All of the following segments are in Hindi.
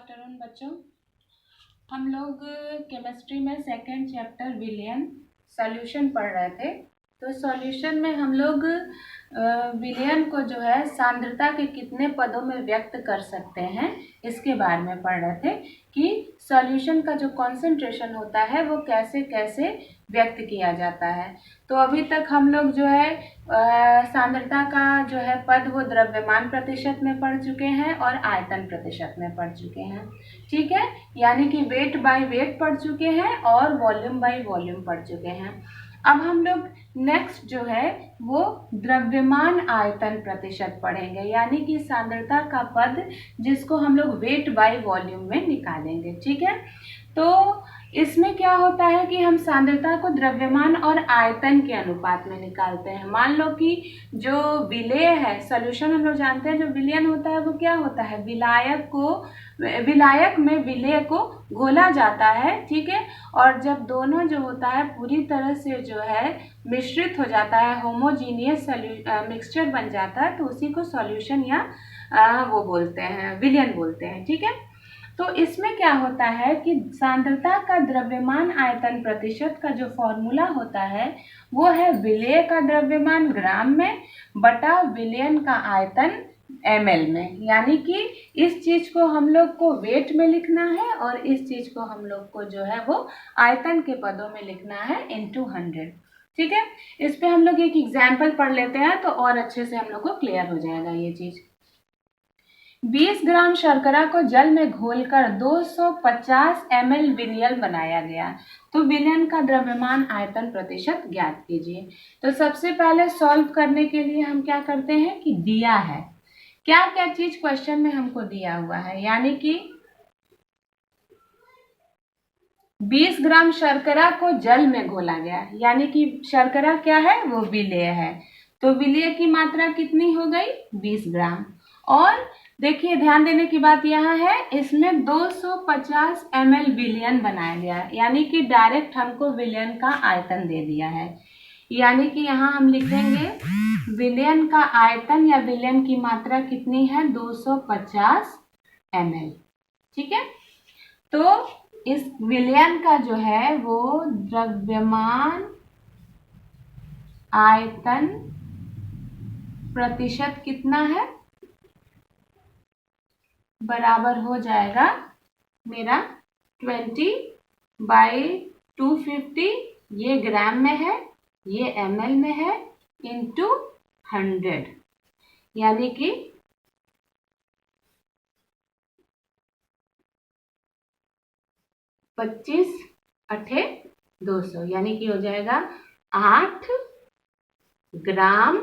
आफ्टरनून बच्चों। हम लोग केमिस्ट्री में सेकंड चैप्टर विलयन सॉल्यूशन पढ़ रहे थे। तो सॉल्यूशन में हम लोग विलयन को जो है सांद्रता के कितने पदों में व्यक्त कर सकते हैं इसके बारे में पढ़ रहे थे कि सॉल्यूशन का जो कॉन्सेंट्रेशन होता है वो कैसे कैसे व्यक्त किया जाता है। तो अभी तक हम लोग जो है सांद्रता का जो है पद वो द्रव्यमान प्रतिशत में पढ़ चुके हैं और आयतन प्रतिशत में पढ़ चुके हैं। ठीक है, यानी कि वेट बाय वेट पढ़ चुके हैं और वॉल्यूम बाय वॉल्यूम पढ़ चुके हैं। अब हम लोग नेक्स्ट जो है वो द्रव्यमान आयतन प्रतिशत पढ़ेंगे, यानी कि सांद्रता का पद जिसको हम लोग वेट बाय वॉल्यूम में निकालेंगे। ठीक है, तो इसमें क्या होता है कि हम सांद्रता को द्रव्यमान और आयतन के अनुपात में निकालते हैं। मान लो कि जो विलेय है, सॉल्यूशन हम लोग जानते हैं जो विलयन होता है वो क्या होता है, विलायक में विलेय को घोला जाता है। ठीक है, और जब दोनों जो होता है पूरी तरह से जो है मिश्रित हो जाता है, होमोजीनियस मिक्सचर बन जाता है, तो उसी को सॉल्यूशन या वो बोलते हैं, विलयन बोलते हैं। ठीक है, तो इसमें क्या होता है कि सांद्रता का द्रव्यमान आयतन प्रतिशत का जो फॉर्मूला होता है वो है विलेय का द्रव्यमान ग्राम में बटा विलयन का आयतन ml में। यानी कि इस चीज को हम लोग को वेट में लिखना है और इस चीज को हम लोग को जो है वो आयतन के पदों में लिखना है into 100। ठीक है, इस पे हम लोग एक एग्जाम्पल पढ़ लेते हैं तो और अच्छे से हम लोग को क्लियर हो जाएगा ये चीज। 20 ग्राम शर्करा को जल में घोलकर 250 ml विलयन बनाया गया, तो विलयन का द्रव्यमान आयतन प्रतिशत ज्ञात कीजिए। तो सबसे पहले सॉल्व करने के लिए हम क्या करते हैं कि दिया है क्या क्या चीज क्वेश्चन में हमको दिया हुआ है, यानी कि 20 ग्राम शर्करा को जल में घोला गया, यानी कि शर्करा क्या है वो विलेय है, तो विलेय की मात्रा कितनी हो गई 20 ग्राम। और देखिए ध्यान देने की बात यहाँ है, इसमें 250 ml विलयन बनाया गया, यानी कि डायरेक्ट हमको विलयन का आयतन दे दिया है। यानी कि यहाँ हम लिखेंगे विलयन का आयतन या विलयन की मात्रा कितनी है 250 ml। ठीक है, तो इस विलयन का जो है वो द्रव्यमान आयतन प्रतिशत कितना है, बराबर हो जाएगा मेरा 20/250, ये ग्राम में है ये ml में है, into 100, यानी कि 25/200, यानी कि हो जाएगा 8 ग्राम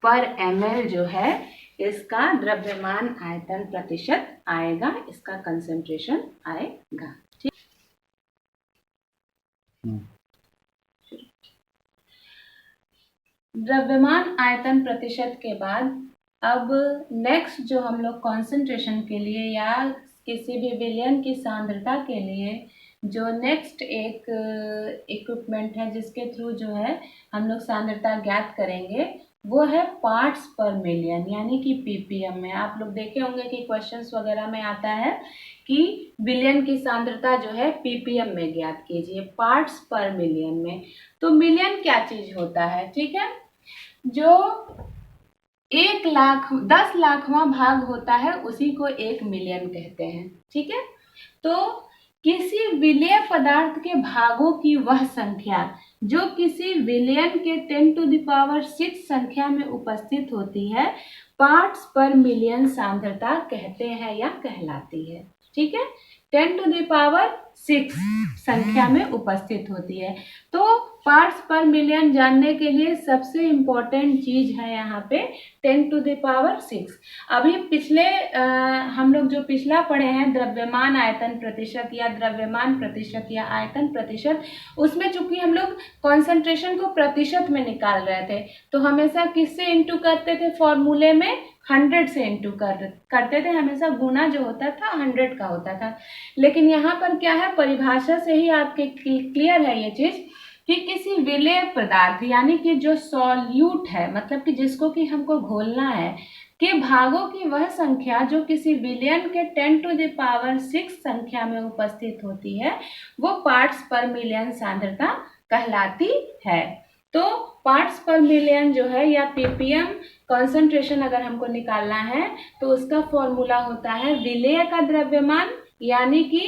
पर ml जो है इसका द्रव्यमान आयतन प्रतिशत आएगा, इसका कंसेंट्रेशन आएगा। ठीक, द्रव्यमान आयतन प्रतिशत के बाद अब नेक्स्ट जो हम लोग कॉन्सेंट्रेशन के लिए या किसी भी विलयन की सांद्रता के लिए जो नेक्स्ट एक इक्विपमेंट है जिसके थ्रू जो है हम लोग सांद्रता ज्ञात करेंगे वो है पार्ट्स पर मिलियन, यानी कि ppm में। आप लोग देखे होंगे कि क्वेश्चंस वगैरह में आता है कि विलयन की सांद्रता जो है ppm में ज्ञात कीजिए, पार्ट्स पर मिलियन में। तो मिलियन क्या चीज होता है, ठीक है, जो 10 लाखवां भाग होता है उसी को 1 मिलियन कहते हैं। ठीक है, तो किसी विलेय पदार्थ के भागों की वह संख्या जो किसी विलयन के 10⁶ संख्या में उपस्थित होती है पार्ट्स पर मिलियन सांद्रता कहते हैं या कहलाती है। ठीक है, 10⁶ संख्या में उपस्थित होती है। तो पार्ट्स पर मिलियन जानने के लिए सबसे इम्पोर्टेंट चीज है यहाँ पे 10⁶। अभी पिछले हम लोग जो पिछला पढ़े हैं द्रव्यमान आयतन प्रतिशत या द्रव्यमान प्रतिशत या आयतन प्रतिशत, उसमें चूंकि हम लोग कॉन्सेंट्रेशन को प्रतिशत में निकाल रहे थे तो हमेशा किससे इंटू करते थे, फॉर्मूले में 100 से इंटू करते थे, हमेशा गुना जो होता था 100 का होता था। लेकिन यहाँ पर क्या है, परिभाषा से ही आपके क्लियर है ये चीज कि किसी विलेय पदार्थ यानी कि जो सॉल्यूट है, मतलब कि जिसको कि हमको घोलना है, के भागों की वह संख्या जो किसी बिलियन के 10⁶ संख्या में उपस्थित होती है वो पार्ट्स पर मिलियन सांद्रता कहलाती है। तो पार्ट्स पर मिलियन जो है या ppm कॉन्सेंट्रेशन अगर हमको निकालना है तो उसका फॉर्मूला होता है विलेय का द्रव्यमान यानी कि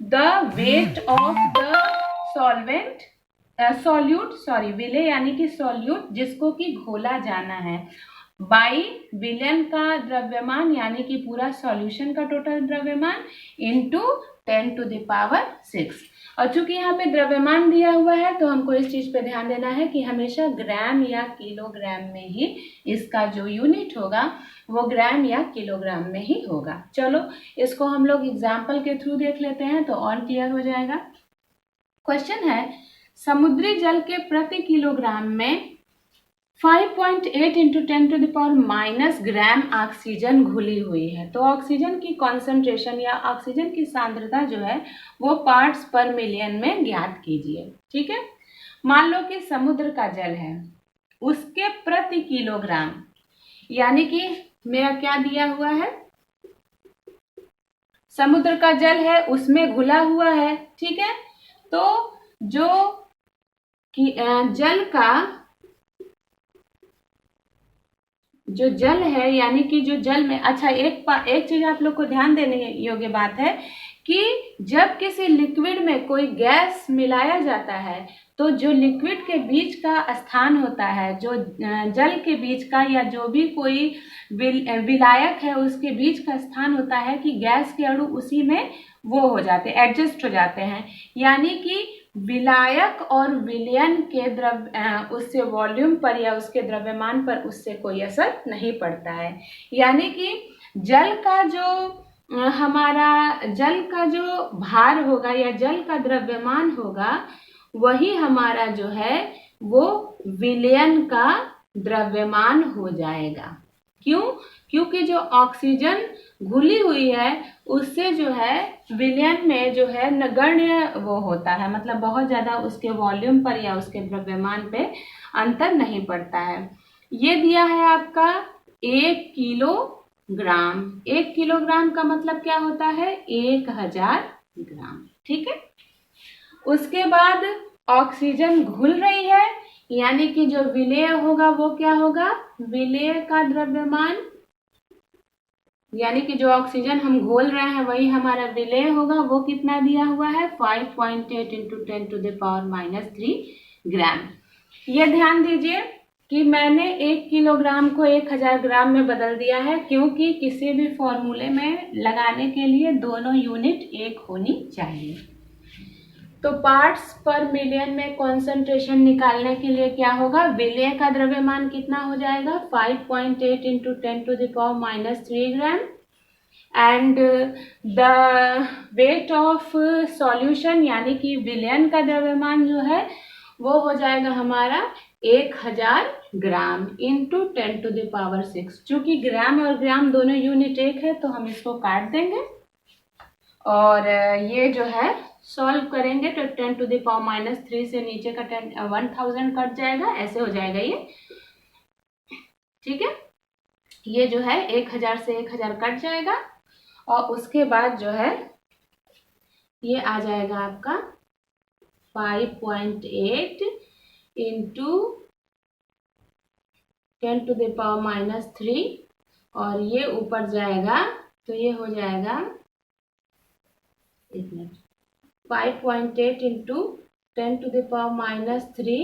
the weight of the solvent विलेय यानी कि सॉल्यूट जिसको कि घोला जाना है बाई विलियन का द्रव्यमान यानी कि पूरा सॉल्यूशन का टोटल द्रव्यमान इनटू 10⁶। और चूंकि यहाँ पे द्रव्यमान दिया हुआ है तो हमको इस चीज पे ध्यान देना है कि हमेशा ग्राम या किलोग्राम में ही इसका जो यूनिट होगा वो ग्राम या किलोग्राम में ही होगा। चलो इसको हम लोग एग्जाम्पल के थ्रू देख लेते हैं तो और क्लियर हो जाएगा। क्वेश्चन है समुद्री जल के प्रति किलोग्राम में 5.8 × 10⁻⁻ ग्राम ऑक्सीजन घुली हुई है। तो ऑक्सीजन की कॉन्सेंट्रेशन या ऑक्सीजन की सांद्रता जो है वो पार्ट्स पर मिलियन में ज्ञात कीजिए। ठीक है, मान लो कि समुद्र का जल है उसके प्रति किलोग्राम यानी कि मेरा क्या दिया हुआ है समुद्र का जल है उसमें घुला हुआ है। ठीक है, तो जो जल का जो जल है यानी कि जो जल में अच्छा एक चीज आप लोग को ध्यान देने योग्य बात है कि जब किसी लिक्विड में कोई गैस मिलाया जाता है तो जो लिक्विड के बीच का स्थान होता है जो जल के बीच का या जो भी कोई विलायक है उसके बीच का स्थान होता है कि गैस के अणु उसी में वो हो जाते हैं एडजस्ट हो जाते हैं यानी कि विलायक और विलयन के उससे वॉल्यूम पर या उसके द्रव्यमान पर उससे कोई असर नहीं पड़ता है। यानी कि जल का जो भार होगा या जल का द्रव्यमान होगा वही हमारा जो है वो विलयन का द्रव्यमान हो जाएगा। क्यों? क्योंकि जो ऑक्सीजन घुली हुई है उससे जो है विलयन में जो है नगण्य वो होता है मतलब बहुत ज्यादा उसके वॉल्यूम पर या उसके द्रव्यमान पे अंतर नहीं पड़ता है। ये दिया है आपका 1 किलोग्राम। 1 किलोग्राम का मतलब क्या होता है 1000 ग्राम। ठीक है, उसके बाद ऑक्सीजन घुल रही है यानी कि जो विलेय होगा वो क्या होगा विलेय का द्रव्यमान यानी कि जो ऑक्सीजन हम घोल रहे हैं वही हमारा विलेय होगा वो कितना दिया हुआ है 5.8 × 10⁻³ ग्राम। ये ध्यान दीजिए कि मैंने 1 किलोग्राम को 1000 ग्राम में बदल दिया है क्योंकि किसी भी फॉर्मूले में लगाने के लिए दोनों यूनिट एक होनी चाहिए। तो पार्ट्स पर मिलियन में कॉन्सेंट्रेशन निकालने के लिए क्या होगा विलेय का द्रव्यमान कितना हो जाएगा 5.8 × 10⁻³ gram and the weight of solution यानी कि विलयन का द्रव्यमान जो है वो हो जाएगा हमारा 1000 ग्राम इंटू 10⁻⁶। चूंकि ग्राम और ग्राम दोनों यूनिट एक है तो हम इसको काट देंगे और ये जो है सॉल्व करेंगे तो 10⁻³ से नीचे का 1000 कट जाएगा ऐसे हो जाएगा ये। ठीक है, ये जो है 1000 से 1000 कट जाएगा और उसके बाद जो है ये आ जाएगा आपका 5.8 × 10⁻³ और ये ऊपर जाएगा तो ये हो जाएगा 5.8 × 10⁻³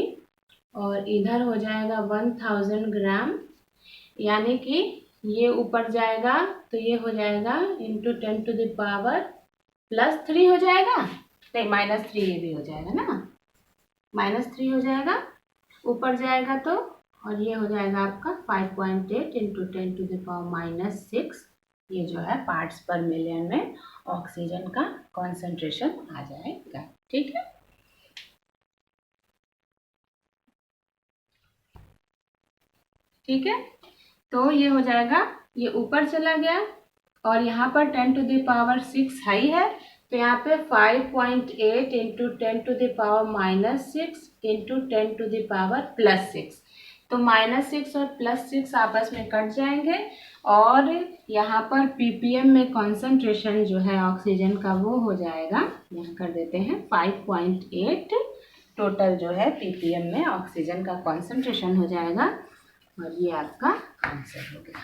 और इधर हो जाएगा 1000 ग्राम यानी कि ये ऊपर जाएगा तो ये हो जाएगा इंटू 10⁻³ हो जाएगा नहीं -3 ये भी हो जाएगा ना -3 हो जाएगा ऊपर जाएगा तो और ये हो जाएगा आपका 5.8 × 10⁻⁶। ये जो है पार्ट्स पर मिलियन में ऑक्सीजन का कॉन्सेंट्रेशन आ जाएगा। ठीक है, ठीक है, तो ये हो जाएगा ये ऊपर चला गया और यहाँ पर 10⁻⁶ हाई है तो यहाँ पे 5.8 × 10⁻⁻⁶ × 10⁻+6 तो -6 और +6 आपस में कट जाएंगे और यहाँ पर ppm में कॉन्सेंट्रेशन जो है ऑक्सीजन का वो हो जाएगा, यहाँ कर देते हैं 5.8 टोटल जो है ppm में ऑक्सीजन का कॉन्सेंट्रेशन हो जाएगा। और ये आपका आंसर हो गया।